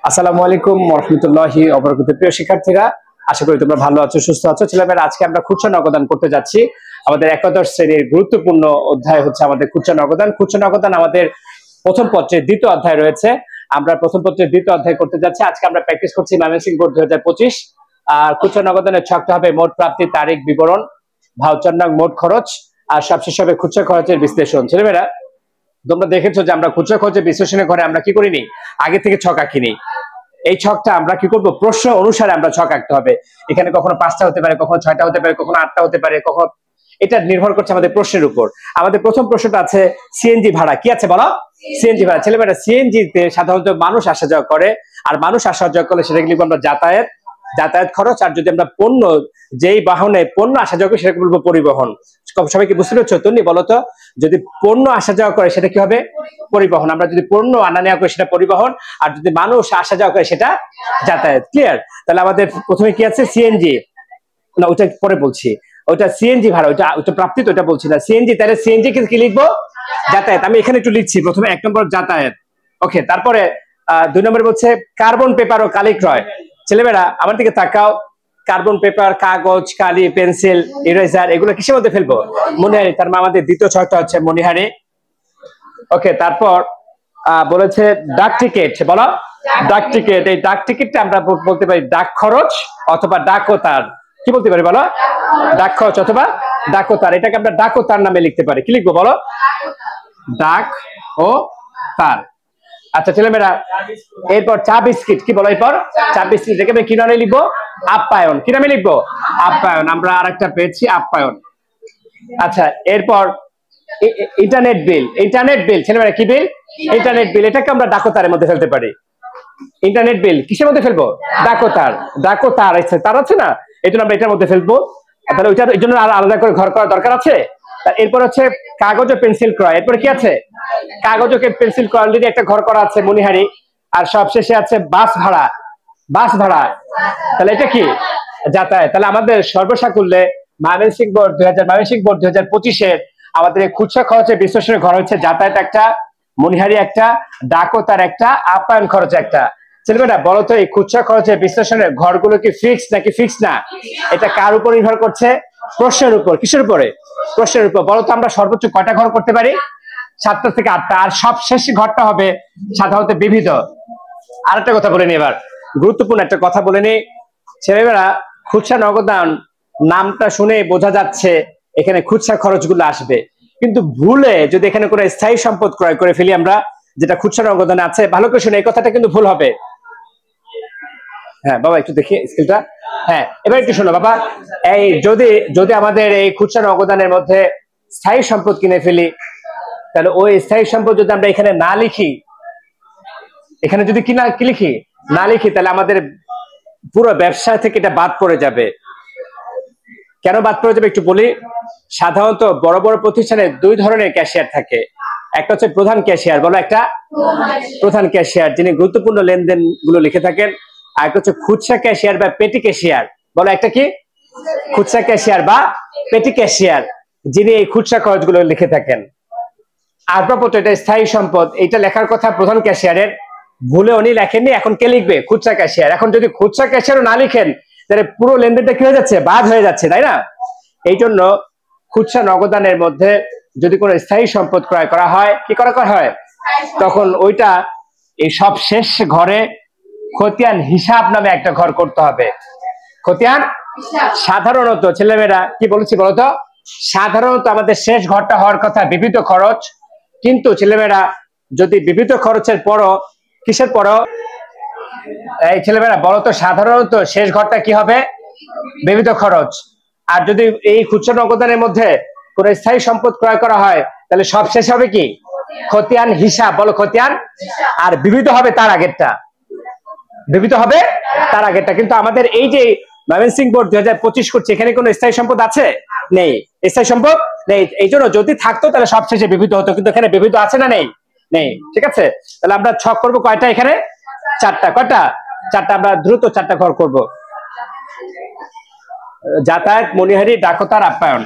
আসসালামু আলাইকুম ওয়া রাহমাতুল্লাহি ওয়া বারাকাতুহু। প্রিয় শিক্ষার্থীরা, আশা করি তোমরা ভালো আছো, সুস্থ আছো। ছেলেমেয়েরা, আজকে আমরা খুচরা নগদান করতে যাচ্ছি। আমাদের একাদশ শ্রেণীর গুরুত্বপূর্ণ অধ্যায় হচ্ছে আমাদের খুচরা নগদান। খুচরা নগদান আমাদের প্রথম পত্রের দ্বিতীয় অধ্যায় রয়েছে। আমরা প্রথম পত্রের দ্বিতীয় অধ্যায় করতে যাচ্ছি। আজকে আমরা প্র্যাকটিস করছি ময়মনসিংহ বোর্ড 2025। আর খুচরা নগদানের ছকটা হবে মোট প্রাপ্তি, তারিখ, বিবরণ, ভাউচার নং, মোট খরচ, আর সবশেষ হবে খুচরা খরচের বিশ্লেষণ। ছেলেমেয়েরা, তোমরা দেখেছো যে আমরা খুচরা খরচের বিশ্লেষণের ঘরে আমরা কি করিনি, আগে থেকে ছক আঁকিনি। এই ছকটা আমরা কি করব, প্রশ্ন অনুসারে আমরা ছক আঁকতে হবে। এখানে কখনো 5টা হতে পারে, কখনো 6টা হতে পারে, কখনো 8টা হতে পারে, কখনো, এটা নির্ভর করছে আমাদের প্রশ্নের উপর। আমাদের প্রথম প্রশ্নটা আছে সিএনজি ভাড়া। কি আছে বলো? সিএনজি ভাড়া। ছেলেমেয়েরা, সিএনজি তে সাধারণত মানুষ আসা যাওয়া করে, আর মানুষ আসা যাওয়া করলে সেটাকে লিখবো আমরা যাতায়াত খরচ। আর যদি আমরা পণ্য, যেই বাহনে পণ্য আসা যাওয়া করে সেটাকে বলবো পরিবহন। সবাইকে বুঝতে পেরেছো? তন্নি বলো তো, যদি পণ্য আসা যাওয়া করে সেটা কি হবে? পরিবহন। আমরা যদি পণ্য আনা নেওয়া করি সেটা পরিবহন, আর যদি মানুষ আসা যাওয়া করে সেটা যাতায়াত। ক্লিয়ার? তাহলে আমাদের প্রথমে কি আছে? সিএনজি, না ওটা পরে বলছি, ওটা সিএনজি ভাড়া, ওটা প্রাপ্তি, তো ওটা বলছি না। সিএনজি, তাহলে সিএনজি কি লিখবো? যাতায়াত। আমি এখানে একটু লিখছি, প্রথমে 1 নম্বর যাতায়াত। ওকে, তারপরে 2 নম্বরে বলছে কার্বন পেপার ও কালি ক্রয়। ছেলেমেয়েরা আমার দিকে তাকাও। কার্বন পেপার, কাগজ, কালি, পেন্সিল, ইরেজার, এগুলো কিসের মধ্যে ফেলবো? মনিহারি। তার মানে আমাদের দ্বিতীয় ছকটা হচ্ছে মনিহারি। ওকে, তারপর বলেছে ডাক টিকিট। বলো, ডাক টিকিট। এই ডাক টিকিটটা আমরা বলতে পারি ডাক খরচ অথবা ডাকোতার। কি বলতে পারি বলো? ডাক খরচ অথবা ডাকোতার। এটাকে আমরা ডাকোতার নামে লিখতে পারি। কি লিখবো বলো? ডাক ও তার। আচ্ছা ছেলেমেয়েরা, এরপর চা বিস্কিট। কি বলো এরপর? চা বিস্কিট। এটাকে কি নামে লিখবো? আপ্যায়ন। কি নামে লিখবো? আপ্যায়ন। আমরা আরেকটা পেয়েছি, আপ্যায়ন। আচ্ছা, এরপর ইন্টারনেট বিল। ইন্টারনেট বিল ছেলেমেয়েরা কি বিল? Internet bill. এটাকে আমরা ডাকোতারের মধ্যে ফেলতে পারি। ইন্টারনেট বিল কিসের মধ্যে ফেলবো? ডাকোতার। ডাকোতার আছে, তার আছে না, এই জন্য আমরা এটার মধ্যে ফেলবো। তাহলে ওইটার জন্য আর আলাদা করে ঘর করার দরকার আছে? এরপর হচ্ছে কাগজ ও পেন্সিল ক্রয়। এরপরে কি আছে? কাগজ ও পেন্সিল ক্রয় অলরেডি একটা ঘর করা আছে, মনিহারি। আর সবশেষে আছে বাস ভাড়া। বাস ভাড়া, তাহলে এটা কি? যাতায়াত। তাহলে আমাদের সর্বসাকুল্যে ময়মনসিংহ বোর্ড 2025-এর আমাদের এই খুচরা খরচের বিশ্লেষণের ঘর হচ্ছে যাতায়াত একটা, মনিহারি একটা, ডাকোতার একটা, আপ্যায়ন খরচ একটা। ছেলেমেয়েরা বলো তো, এই খুচরা খরচের বিশ্লেষণের ঘরগুলো কি ফিক্স নাকি ফিক্স না? এটা কার উপর নির্ভর করছে? প্রশ্নের উপর। কিসের উপরে? প্রশ্নের উপর। বলো তো, আমরা সর্বোচ্চ কয়টা ঘর করতে পারি? 7টা থেকে 8টা। আর সবশেষ ঘরটা হবে সাধারণত বিবিধ। আরেকটা কথা বলে নি, এবার গুরুত্বপূর্ণ একটা কথা বলে নি। ছেলেমেয়েরা, খুচরা নগদান নামটা শুনে বোঝা যাচ্ছে এখানে খুচরা খরচগুলো আসবে, কিন্তু ভুলে যদি এখানে কোনো স্থায়ী সম্পদ ক্রয় করে ফেলি আমরা, যেটা খুচরা নগদানে আছে, ভালো করে শুনে, এই কথাটা কিন্তু ভুল হবে। হ্যাঁ বাবা, একটু দেখি স্কিলটা। হ্যাঁ, এবার একটু শোনো বাবা। এই যদি আমাদের এই খুচরা নগদানের মধ্যে স্থায়ী সম্পদ কিনে ফেলি, তাহলে ওই স্থায়ী সম্পদ যদি আমরা এখানে না লিখি, এখানে যদি কি লিখি, না লিখি, তাহলে আমাদের পুরো ব্যবসা থেকে এটা বাদ পড়ে যাবে। কেন বাদ পড়ে যাবে একটু বলি। সাধারণত বড় বড় প্রতিষ্ঠানে 2 ধরনের ক্যাশিয়ার থাকে। একটা হচ্ছে প্রধান ক্যাশিয়ার। বলো একটা প্রধান ক্যাশিয়ার, যিনি গুরুত্বপূর্ণ লেনদেন গুলো লিখে থাকেন। আর একটা হচ্ছে খুচরা ক্যাশিয়ার বা পেটি ক্যাশিয়ার। বলো একটা কি? খুচরা ক্যাশিয়ার বা পেটি ক্যাশিয়ার, যিনি এই খুচরা খরচগুলো লিখে থাকেন। আসবাবপত্র, এটা স্থায়ী সম্পদ, এটা লেখার কথা প্রধান ক্যাশিয়ারের, ভুলে উনি লেখেননি। এখন কে লিখবে? খুচরা ক্যাশিয়ার। এখন যদি খুচরা ক্যাশিয়ারও না লিখেন, তাহলে পুরো লেনদেনটা কি হয়ে যাচ্ছে? বাদ হয়ে যাচ্ছে, তাই না? এই জন্য খুচরা নগদানের মধ্যে যদি কোনো স্থায়ী সম্পদ ক্রয় করা হয়, কি করা হয়, তখন ওইটা এই সব শেষ ঘরে খতিয়ান হিসাব নামে একটা ঘর করতে হবে। খতিয়ান সাধারণত, ছেলেমেয়েরা কি বলেছি বলতো, সাধারণত আমাদের শেষ ঘরটা হওয়ার কথা বিবিধ খরচ। কিন্তু ছেলেমেয়েরা, যদি বিবিধ খরচের পরও, কিসের পরও, এই ছেলেমেয়েরা বলো তো, সাধারণত শেষ ঘরটা কি হবে? বিবিধ খরচ। আর যদি এই খুচরা নগদানের মধ্যে কোন স্থায়ী সম্পদ ক্রয় করা হয়, তাহলে সব শেষ হবে কি? খতিয়ান হিসাব। বলো খতিয়ান। আর বিবিধ হবে তার আগেরটা, বিবিধ হবে তার আগেরটা। কিন্তু আমাদের এই যে ময়মনসিংহ বোর্ড 2025 করছে, এখানে কোনো স্থায়ী সম্পদ আছে? নেই। স্থায়ী সম্পদ নেই। এই জন্য যদি থাকতো তাহলে সবশেষে বিবিধ হতো, কিন্তু এখানে বিবিধ আছে না? নেই। নেই। ঠিক আছে, তাহলে আমরা ছক করবো কয়টা? এখানে 4টা। কয়টা? 4টা। আমরা দ্রুত 4টা ঘর করব। যাতায়াত, মনিহারি, ডাকোতার, আপ্যায়ন।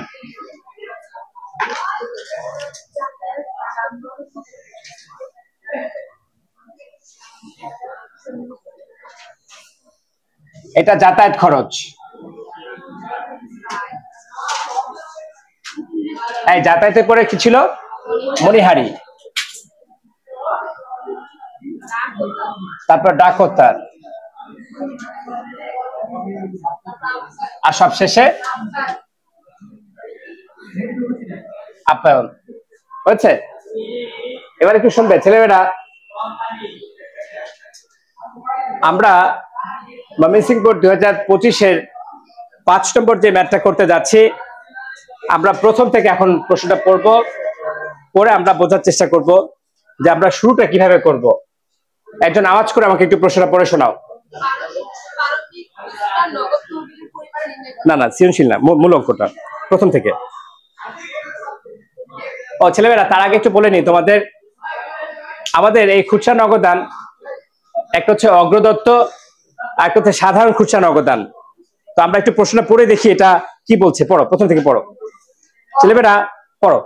এটা যাতায়াত খরচ। এই যাতায়াতের পরে কি ছিল? মণিহারি, তারপর ডাকতার, আর সবশেষে আপ্যায়ন। হয়েছে? এবার একটু শুনবে ছেলেমেয়েরা, আমরা ময়মনসিংহ বোর্ড 2025-এর 5 নম্বর যে ম্যাথটা করতে যাচ্ছি, আমরা প্রথম থেকে এখন প্রশ্নটা পড়ব, পরে আমরা বোঝার চেষ্টা করব যে আমরা শুরুটা কিভাবে করব। একজন আওয়াজ করে আমাকে একটু প্রশ্নটা পড়ে শোনাও। না না, সৃজনশীল না, মূল অঙ্কটা প্রথম থেকে। ও ছেলেমেয়েরা, তার আগে একটু বলে নি তোমাদের, আমাদের এই খুচরা নগদান একটা হচ্ছে অগ্রদত্ত আর একটা হচ্ছে সাধারণ খুচরা নগদান। তো আমরা একটু প্রশ্নটা পড়ে দেখি এটা কি বলছে। পড়ো, প্রথম থেকে পড়ো ছেলেমেয়েরা, পড়ো।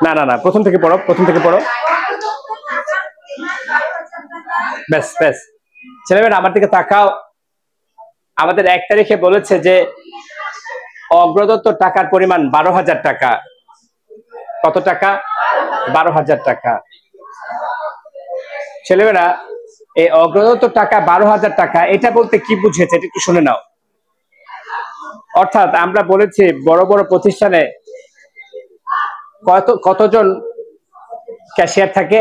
না না না, প্রথম থেকে পড়ো, প্রথম থেকে পড়ো। ব্যাস ব্যাস ছেলেমেয়েরা আমার দিকে তাকাও। আমাদের 1 তারিখে বলেছে যে অগ্রদত্ত টাকার পরিমাণ 12,000 টাকা। কত টাকা? 12,000 টাকা। ছেলেমেয়েরা, এই অগ্রদত্ত টাকা 12,000 টাকা, এটা বলতে কি বুঝেছে এটা একটু শুনে নাও। অর্থাৎ আমরা বলেছি বড় বড় প্রতিষ্ঠানে কতজন ক্যাশিয়ার থাকে?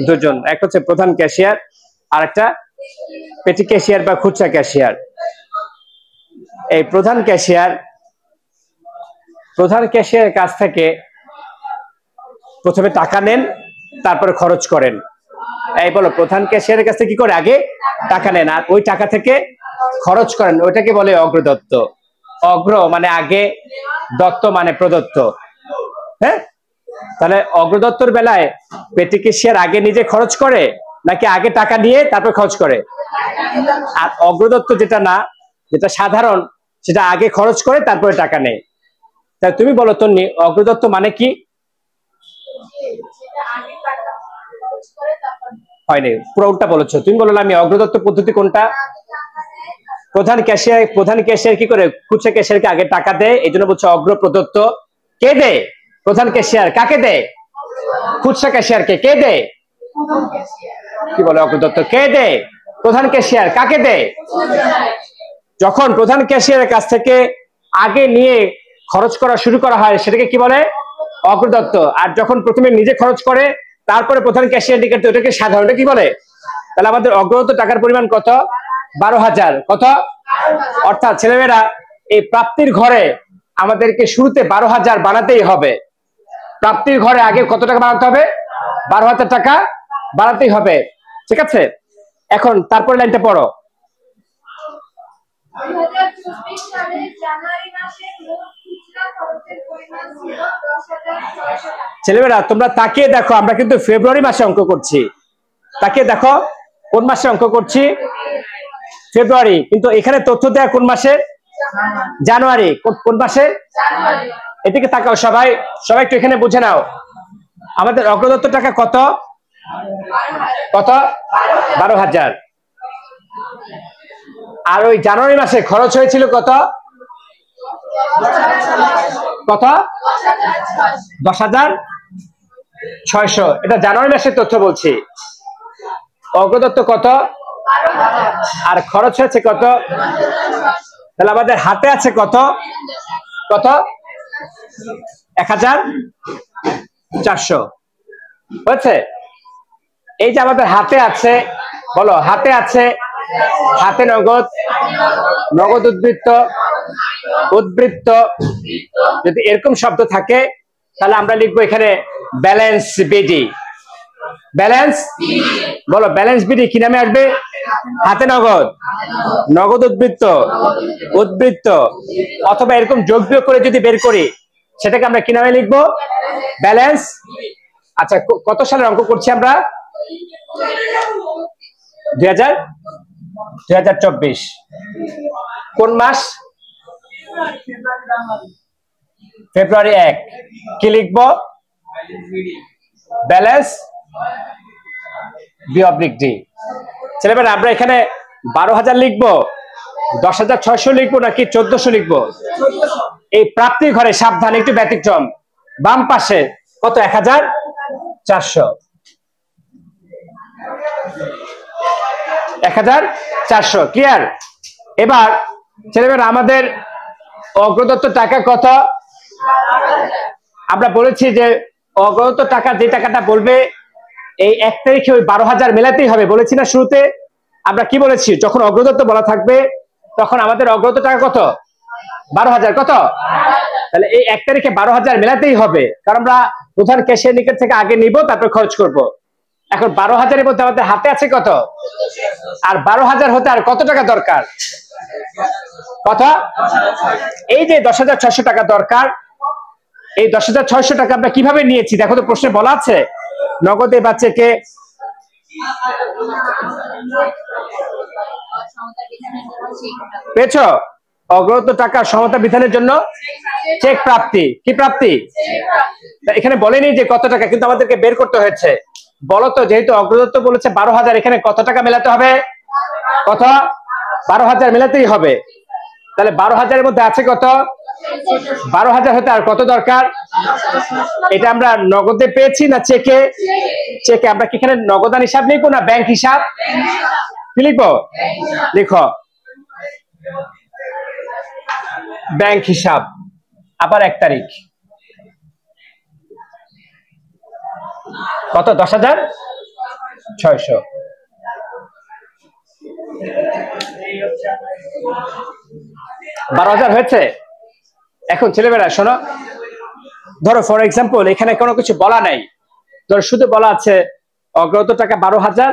2 জন। এক হচ্ছে প্রধান ক্যাশিয়ার, আর একটা পেটি ক্যাশিয়ার বা খুচরা ক্যাশিয়ার। এই প্রধান ক্যাশিয়ারের কাছ থেকে প্রথমে টাকা নেন, তারপরে খরচ করেন। এই বলো, প্রধান ক্যাশিয়ারের কাছে কি করে? আগে টাকা নেন আর ওই টাকা থেকে খরচ করেন, ওইটাকে বলে অগ্রদত্ত। অগ্র মানে আগে, দত্ত মানে প্রদত্ত। হ্যাঁ, তাহলে অগ্রদত্তর বেলায় পেটি ক্যাশিয়ার আগে নিজে খরচ করে নাকি আগে টাকা নিয়ে তারপর খরচ করে? আর অগ্রদত্ত যেটা না, যেটা সাধারণ, সেটা আগে খরচ করে তারপরে টাকা নেয়। তাই তুমি বলো তন্নি, অগ্রদত্ত মানে কি? হয়নি, পুরো উল্টা বলেছো। তুমি বলো আমি অগ্রদত্ত পদ্ধতি কোনটা? প্রধান ক্যাশিয়ার কি করে? খুচরা ক্যাশিয়ারকে আগে টাকা দেয়, এই জন্য বলছে অগ্র প্রদত্ত। কে দেয়? প্রধান ক্যাশিয়ার। কাকে দেয়? খুচরা ক্যাশিয়ারকে। কে দেয়? কি বলে? অগ্রদত্ত। কে দেয়? প্রধান ক্যাশিয়ার। কাকে দেয়? যখন প্রধান ক্যাশিয়ারের কাছ থেকে আগে নিয়ে খরচ করা শুরু করা হয় সেটাকে কি বলে? অগ্রদত্ত। আর যখন প্রথমে নিজে খরচ করে তারপরে প্রধান ক্যাশিয়ার দিকে, ওটাকে সাধারণটা কি বলে? তাহলে আমাদের অগ্রদত্ত টাকার পরিমাণ কত? 12,000। কত? অর্থাৎ ছেলেমেয়েরা, এই প্রাপ্তির ঘরে আমাদেরকে শুরুতে 12,000 বানাতেই হবে। প্রাপ্তির ঘরে আগে কত টাকা বানাতে হবে? 12,000 টাকা বানাতেই হবে। ঠিক আছে, এখন তারপরে লাইনটা পড়ো। ছেলেমেয়েরা তোমরা তাকিয়ে দেখো, আমরা কিন্তু ফেব্রুয়ারি মাসে অঙ্ক করছি। তাকিয়ে দেখো, কোন মাসে অঙ্ক করছি? ফেব্রুয়ারি। কিন্তু এখানে তথ্য দেয়া কোন মাসে? জানুয়ারি। কোন মাসে? এদিকে তাকাও সবাই, সবাই একটু এখানে বুঝে নাও। আমাদের অগ্রদত্ত টাকা কত? কত? 12,000। আর ওই জানুয়ারি মাসে খরচ হয়েছিল কত? কত? 10,600। এটা জানুয়ারি মাসের তথ্য বলছি। অগ্রদত্ত কত? আর খরচ হয়েছে কত? তাহলে আমাদের হাতে আছে কত? কত? 1,400। হয়েছে? এই যে আমাদের হাতে আছে, বলো হাতে আছে, হাতে নগদ, নগদ উদ্বৃত্ত, উদ্বৃত্ত। যদি এরকম শব্দ থাকে তাহলে আমরা লিখবো এখানে ব্যালেন্স বিডি। ব্যালেন্স, বলো ব্যালেন্স বিডি কি নামে আসবে? হাতে নগদ, নগদ উদ্বৃত্ত, উদ্বৃত্ত। অথবা এরকম যোগ বিয়োগ করে যদি বের করি সেটাকে আমরা কি নামে লিখবো? ব্যালেন্স। আচ্ছা, কত সালের অঙ্ক করছি আমরা? 2024। কোন মাস? ফেব্রুয়ারি 1। কি লিখবো? ব্যালেন্স বি/ডি। ছেলেমেয়েরা আমরা এখানে 12,000 লিখবো, 10,600 লিখবো নাকি 1400 লিখবো? এই প্রাপ্তি ঘরে সাবধান, একটু ব্যতিক্রম। বাম পাশে কত? 1,400। 1,400 ক্লিয়ার? এবার ছেলেমেয়েরা আমাদের অগ্রদত্ত টাকা কত? আমরা বলেছি যে অগ্রদত্ত টাকা যে টাকাটা বলবে এই 1 তারিখে ওই 12,000 মেলাতেই হবে, বলেছি না শুরুতে? আমরা কি বলেছি, যখন অগ্রদত্ত বলা থাকবে তখন আমাদের অগ্রদত্ত টাকা কত? 12,000। কত? তাহলে এই 1 তারিখে 12,000 মেলাতেই হবে, কারণ আমরা প্রধান ক্যাশিয়ার নিকট থেকে আগে নিব, তারপর খরচ করব। এখন 12,000-এর মধ্যে আমাদের হাতে আছে কত? আর 12,000 হতে আর কত টাকা দরকার? কত? এই যে 10,600 টাকা দরকার। এই 10,600 টাকা আমরা কিভাবে নিয়েছি দেখো তো, প্রশ্নে বলা আছে নগদে বা চেকে। পেয়েছো? অগ্রদত্ত টাকা সমতা বিধানের জন্য চেক প্রাপ্তি। কি প্রাপ্তি? এখানে বলেনি যে কত টাকা, কিন্তু আমাদেরকে বের করতে হয়েছে। বলো তো, যেহেতু অগ্রদত্ত বলেছে 12,000, এখানে কত টাকা মেলাতে হবে? কত? 12,000 মেলাতেই হবে। তাহলে 12,000-এর মধ্যে আছে কত? 12,000 হতে আর কত দরকার? এটা আমরা নগদে পেয়েছি না চেকে? চেকে। আমরা কি এখানে নগদান হিসাব লিখবো না ব্যাংক হিসাব? কি লিখবো? লিখো ব্যাংক হিসাব। আবার 1 তারিখ কত? 10,600। 12,000 হয়েছে। এখন ছেলেমেয়েরা শোনো, ধরো ফর এক্সাম্পল এখানে কোনো কিছু বলা নাই, ধরো শুধু বলা আছে অগ্রদত্ত টাকা 12,000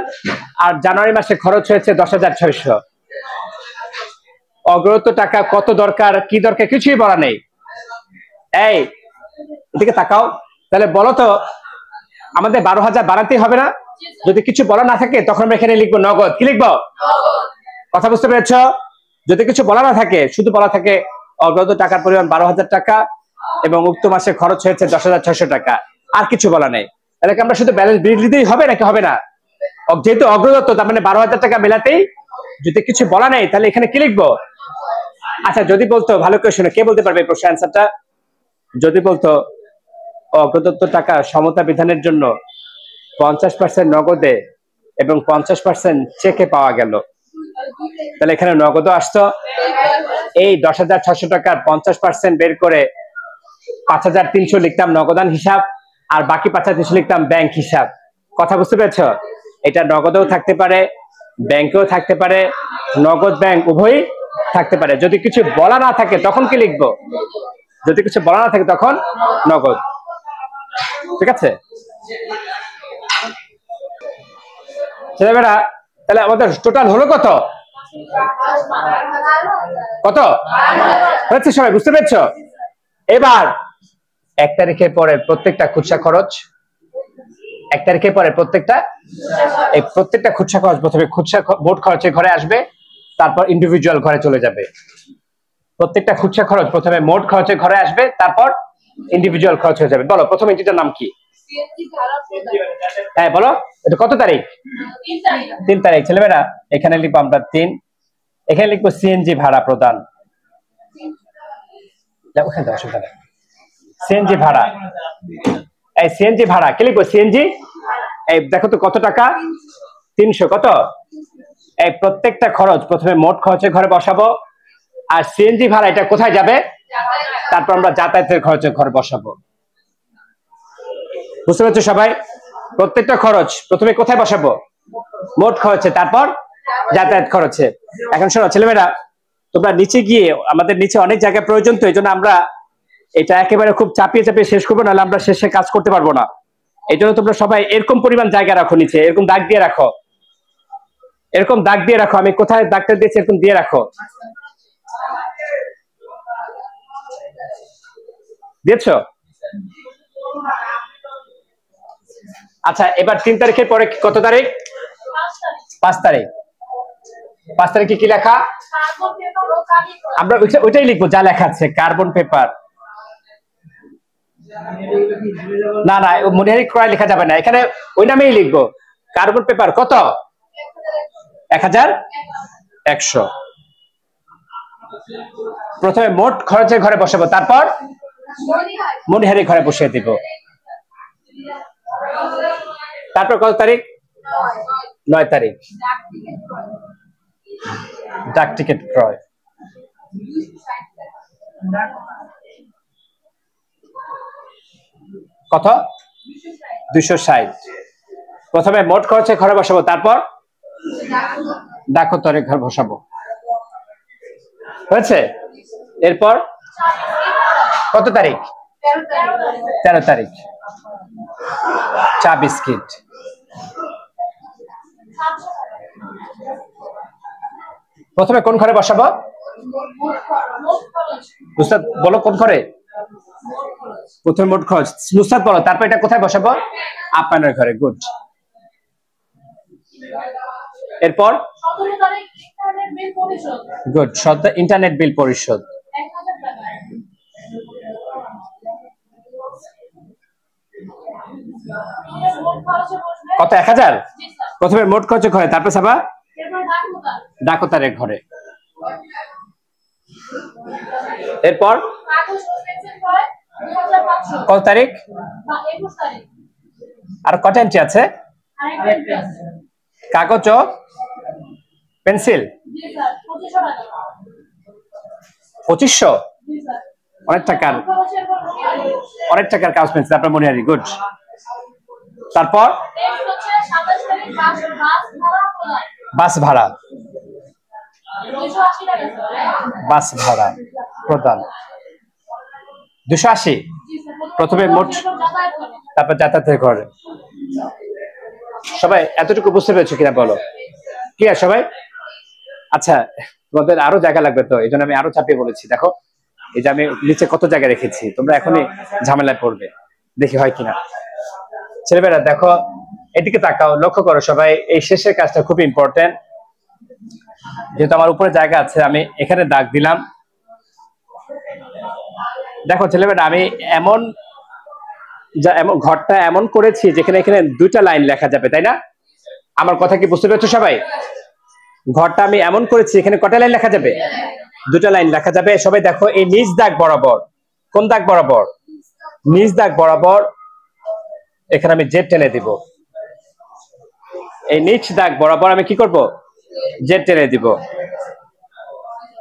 আর জানুয়ারি মাসে খরচ হয়েছে 10,600। অগ্রদত্ত টাকা কত দরকার, কি দরকার কিছুই বলা নেই। এই এদিকে তাকাও, তাহলে বলো তো আমাদের 12,000 বানাতেই হবে না? যদি কিছু বলা না থাকে তখন আমরা এখানে লিখবো নগদ। কি লিখবো? কথা বুঝতে পেরেছ? যদি কিছু বলা না থাকে, শুধু বলা থাকে অগ্রদত্ত টাকার পরিমাণ 12,000 টাকা এবং উক্ত মাসে খরচ হয়েছে 10,600 টাকা, আর কিছু বলা নেই, তাহলে আমরা শুধু ব্যালেন্স বিল দিতেই হবে নাকি হবে না? যেহেতু অগ্রদত্ত, তার মানে 12,000 টাকা মেলাতেই। যদি কিছু বলা নেই তাহলে এখানে কি লিখবো? আচ্ছা যদি বলতো, ভালো করে শুনে, কে বলতে পারবে প্রশ্ন অ্যান্সারটা? যদি বলতো অগ্রদত্ত টাকা সমতা বিধানের জন্য 50% নগদে এবং 50% চেকে পাওয়া গেল, তাহলে এখানে নগদও আসতো। এই 10,600 টাকার 50% বের করে 5,300 লিখতাম নগদান হিসাব, আর বাকি 5,300 লিখতাম ব্যাংক হিসাব। কথা বুঝতে পেরেছ? এটা নগদেও থাকতে পারে, ব্যাংকেও থাকতে পারে, নগদ ব্যাংক উভয়ই থাকতে পারে। যদি কিছু বলা না থাকে তখন কি লিখবো? যদি কিছু বলা না থাকে তখন নগদ। ঠিক আছে ছেলেমেয়েরা? তাহলে আমাদের টোটাল হলো কত? কত হয়েছে? সবাই বুঝতে পেরেছ? এবার 1 তারিখের পরে প্রত্যেকটা খুচরা খরচ, 1 তারিখের পরে প্রত্যেকটা খুচরা খরচ প্রথমে খুচরা মোট খরচের ঘরে আসবে, তারপর ইন্ডিভিজুয়াল ঘরে চলে যাবে। প্রত্যেকটা খুচরা খরচ প্রথমে মোট খরচের ঘরে আসবে, তারপর ইন্ডিভিজুয়াল খরচ হয়ে যাবে। বলো প্রথম এন্ট্রিটার নাম কি? হ্যাঁ বলো, এটা কত তারিখ? 3 তারিখ। ছেলেমেয়েরা এখানে লিখবো আমরা 3, এখানে লিখবো সিএনজি ভাড়া প্রদান। সিএনজি ভাড়া, এই সিএনজি ভাড়া কি লিখবো? সিএনজি। এই দেখো তো কত টাকা? 300। কত? এই প্রত্যেকটা খরচ প্রথমে মোট খরচের ঘরে বসাবো, আর সিএনজি ভাড়া এটা কোথায় যাবে? তারপর আমরা যাতায়াতের খরচের ঘরে বসাবো। বুঝতে পারছো সবাই? প্রত্যেকটা খরচ প্রথমে কোথায় বসাবো? মোট খরচে, তারপর যাতায়াত খরচে। এখন শোনো ছেলেমেয়েরা, তোমরা নিচে গিয়ে, আমাদের নিচে অনেক জায়গা প্রয়োজন, তো এই জন্য আমরা এটা একেবারে খুব চাপিয়ে চাপিয়ে শেষ করবো, নাহলে আমরা শেষে কাজ করতে পারবো না। এই জন্য তোমরা সবাই এরকম পরিমাণ জায়গা রাখো, নিচে এরকম দাগ দিয়ে রাখো, এরকম দাগ দিয়ে রাখো। আমি কোথায় দাগটা দিয়েছি এরকম দিয়ে রাখো। দিয়েছো? আচ্ছা এবার 3 তারিখের পরে কত তারিখ? 5 তারিখ। 5 তারিখে কি লেখা? আমরা ওইটাই লিখবো যা লেখা আছে, কার্বন পেপার। না না, মনিহারি ক্রয় লেখা যাবে না, এখানে ওই নামেই লিখবো। কার্বন পেপার কত? 1100। প্রথমে মোট খরচের ঘরে বসাবো, তারপর মনিহারি ঘরে বসিয়ে দিব। তারপর কত তারিখ? 9 তারিখ ডাক টিকিট ক্রয়। কত? 260। প্রথমে মোট খরচের ঘরে বসাবো, তারপর ডাকোত্তরের ঘর বসাবো। হয়েছে? এরপর কত তারিখ? 13 তারিখ চা বিস্কিট। প্রথমে কোন ঘরে বসাবো? উস্তাদ বলো কোন ঘরে? প্রথমে মোট খরচ মুস্তাদ বলো, তারপর এটা কোথায় বসাবো? আপনার ঘরে। গুড। এরপর গুড, ইন্টারনেট বিল পরিশোধ। কত? 1000। প্রথমে মোট খরচের ঘরে, তারপর সাবা ডাকোতারের ঘরে। এরপর কত তারিখ? আর কটা এন্ট্রি আছে? কাগজ ও পেন্সিল 2500। অনেক টাকার কাগজ পেন্সিল, আপনার মনিহারি। গুড। তারপর বাস ভাড়া প্রদান 280। প্রথমে মোট, তারপর যাতায়াতের ঘরে। সবাই এতটুকু বুঝতে পেরেছো কিনা বলো? ক্লিয়ার সবাই? আচ্ছা, তোমাদের আরো জায়গা লাগবে তো, এই জন্য আমি আরো চাপিয়ে বলেছি। দেখো এই যে আমি নিচে কত জায়গা রেখেছি, তোমরা এখনই ঝামেলায় পড়বে, দেখি হয় কিনা। ছেলেমেয়েরা দেখো এদিকে তাকাও, লক্ষ্য করো সবাই, এই শেষের কাজটা খুব ইম্পর্টেন্ট। যেহেতু আমার উপরে জায়গা আছে, আমি এখানে দাগ দিলাম। দেখো ছেলেমেয়েরা, আমি এমন ঘরটা এমন করেছি যেখানে এখানে 2টা লাইন লেখা যাবে, তাই না? আমার কথা কি বুঝতে পেরেছো সবাই? ঘরটা আমি এমন করেছি এখানে কটা লাইন লেখা যাবে? 2টা লাইন লেখা যাবে। সবাই দেখো এই নিচ দাগ বরাবর, কোন দাগ বরাবর? নিচ দাগ বরাবর এখানে আমি জেড টেনে দিব। এই নিচ দাগ বরাবর আমি কি করব? জেড টেনে দিব।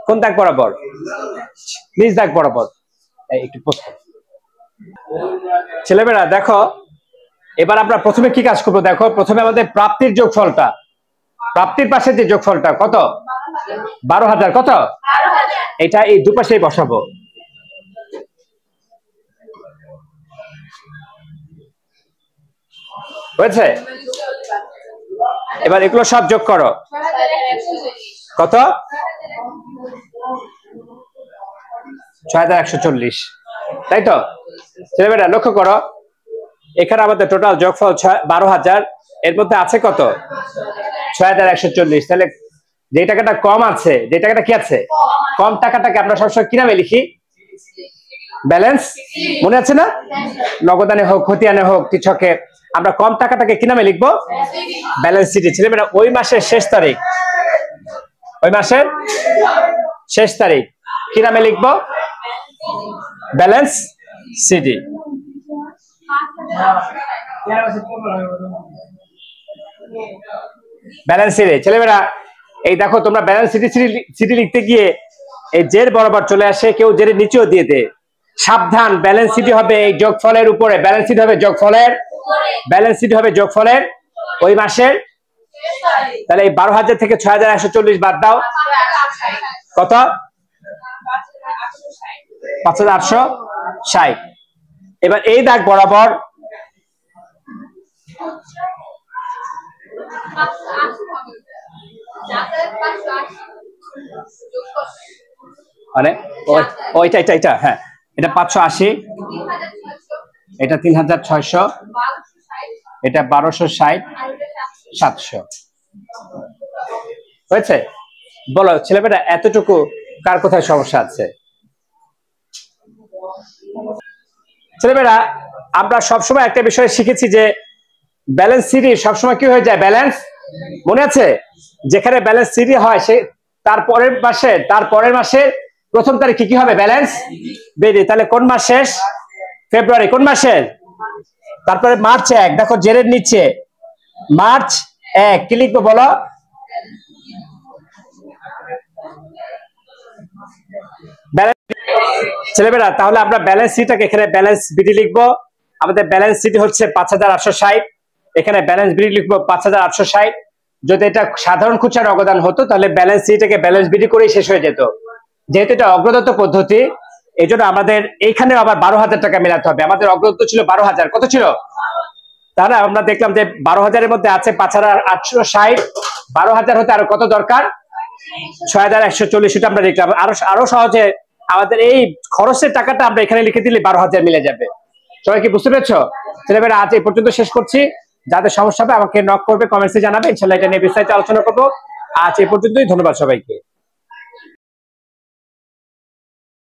কোন দাগ বরাবর? নিচ দাগ বরাবর। একটু পোস্ট করো ছেলেমেয়েরা। দেখো এবার আমরা প্রথমে কি কাজ করবো? দেখো প্রথমে আমাদের প্রাপ্তির যোগফলটা, প্রাপ্তির পাশে যে যোগফলটা কত? 12,000। কত? এটা এই দুপাশেই বসাবো। হয়েছে? এবার এগুলো সব যোগ করো। কত? 6140, তাই তো? ছেলেমেয়েরা লক্ষ্য করো, এখানে আমাদের টোটাল যোগফল 12,000, এর মধ্যে আছে কত? 6140। তাহলে যে টাকাটা কম আছে, যে টাকাটা কি আছে কম, টাকাটাকে আমরা সবসময় কি নামে লিখি? ব্যালেন্স। মনে আছে না? নগদানে হোক, খতিয়ানে হোক, কৃষকে, আমরা কম টাকাটাকে কি নামে লিখবো? ব্যালেন্স শিটে। ছেলেমেয়েরা ওই মাসের শেষ তারিখ, ওই মাসের শেষ তারিখ কি নামে লিখবো? Balance CD. Balance CD. ছেলেমেয়েরা এই দেখো, তোমরা ব্যালেন্স সিডি লিখতে গিয়ে এই জের বরাবর চলে আসে, কেউ জের নিচেও দিয়ে দে। সাবধান, ব্যালেন্স সিডি হবে এই যোগফলের উপরে, ব্যালেন্স সিডি হবে যোগফলের, ব্যালেন্স সিডি হবে যোগফলের ওই মাসের। তাহলে এই 12,000 থেকে 6140 বাদ দাও, কত? 5860। এবার এই দাগ বরাবর মানে ওইটা এটা এটা, হ্যাঁ এটা 580, এটা 3600, এটা 1260, 700। হয়েছে? বলো ছেলেমেয়েরা এতটুকু কার কোথায় সমস্যা আছে? ছেলেমেয়েরা আমরা সবসময় একটা বিষয় শিখেছি যে ব্যালেন্স সিটি সবসময় কি হয়ে যায়, ব্যালেন্স, মনে আছে? যেখানে ব্যালেন্স সিটি হয় সে তার পরের মাসের প্রথম তারিখে কি হবে, ব্যালেন্স বেরি। তাহলে কোন মাস শেষ? ফেব্রুয়ারি। কোন মাসের? তারপরে মার্চ 1, দেখো জেরের নিচে মার্চ 1 কি লিখবো বলো? ছেলেমেয়েরা তাহলে আমরা ব্যালেন্স সিটাকে এখানে ব্যালেন্স বিডি লিখবো। আমাদের ব্যালেন্স সিটি হচ্ছে 5860, এখানে ব্যালেন্স বিডি লিখবো 5860। যদি এটা সাধারণ খুচরা নগদান হতো তাহলে ব্যালেন্স সিটাকে ব্যালেন্স বিডি করেই শেষ হয়ে যেত। যেহেতু এটা অগ্রদত্ত পদ্ধতি এই জন্য আমাদের এইখানে আবার 12,000 টাকা মেলাতে হবে। আমাদের অগ্রদত্ত ছিল 12,000, কত ছিল? তাহলে আমরা দেখলাম যে 12,000-এর মধ্যে আছে 5860, 12,000 হতে আরো কত দরকার? 6,140। এটা আমরা লিখলাম। আরো সহজে আমাদের এই খরচের টাকাটা আমরা এখানে লিখে দিলে 12,000 মিলে যাবে। সবাই কি বুঝতে পেরেছো? ছেলেমেয়েরা আজ এই পর্যন্ত শেষ করছি। যাদের সমস্যা হবে আমাকে নক করবে, কমেন্টসে জানাবে, ইনশাআল্লাহ এটা নিয়ে বিস্তারিত আলোচনা করবো। আজ এই পর্যন্তই, ধন্যবাদ সবাইকে।